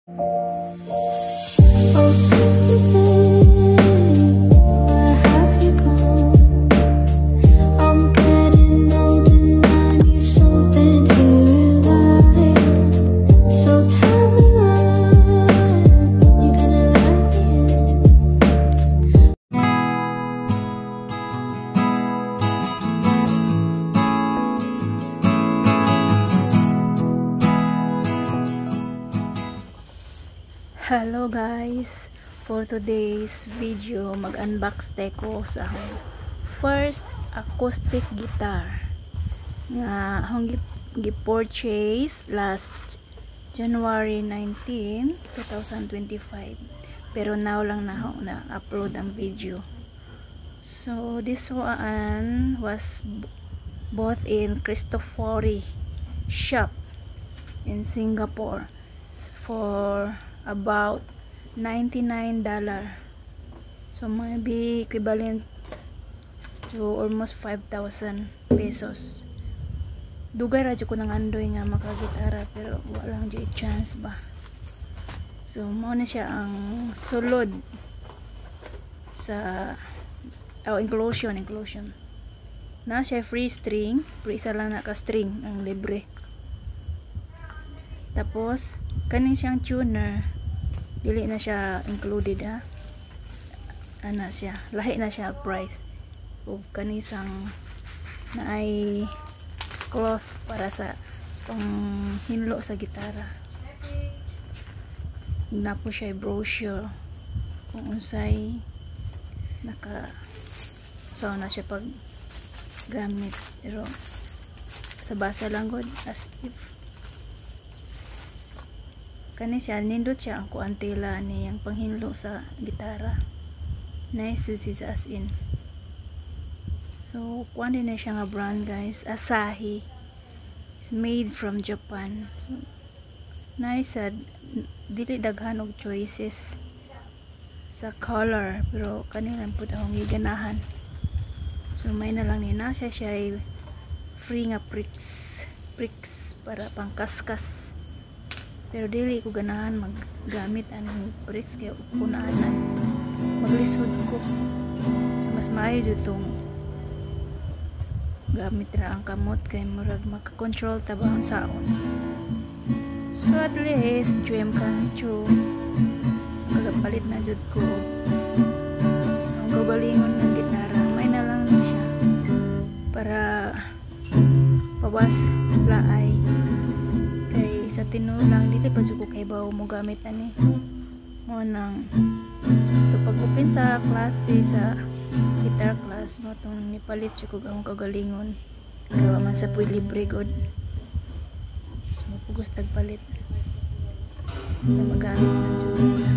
Oh, sympathy, where have you gone? I'm getting old and I need something to rely on. So tell me when you're gonna let me in. Hello guys, for today's video mag-unbox ko sa akong first acoustic guitar nga akong gi-purchase last January 19, 2025, pero now lang na ako na-upload ang video. So this one was bought in Cristofori shop in Singapore for about $99, so maybe equivalent to almost 5,000 pesos. Dugay radyo ko ng andoy nga makagitara pero walang dyan chance ba. So mo na siya ang sulod sa inclusion na siya free string, pero isa lang na ka string ang libre. Tapos kaning siyang tuner, dili na siya included ha. Ana siya, lahi na siya price. Ug kanisang na ay cloth para sa panghinlo sa gitara. Na po siya brochure kung unsay so na siya pag gamit, pero basa lang gud as if kani siya, nindot siya ang kuantila niyang panghinlo sa gitara. Nice as in. So kuan din na siya nga brand guys, Asahi. It's made from Japan. So nice, dili daghan og choices sa color, pero kanilang pud akong giganahan. So may na lang ni na siya free nga pricks para pangkaskas. Pero dili ko ganahan maggamit ang bricks kaya upunaanan maglisod ko. So, mas maayo dito tong gamit na ang kamot kay murag makakontrol taba ang sound. So at least dream come true, magapalit na jud ko ang gabalingon ng gitara. May na lang na siya para pawas laay. Sa tinulang dito pa ko kay bawo mo gamit ani mo nang. So pag open sa klase sa guitar class mo tong nipalit ko ang kagalingon gawa man sa puy libre god. So pugos tagpalit na magamit na sila.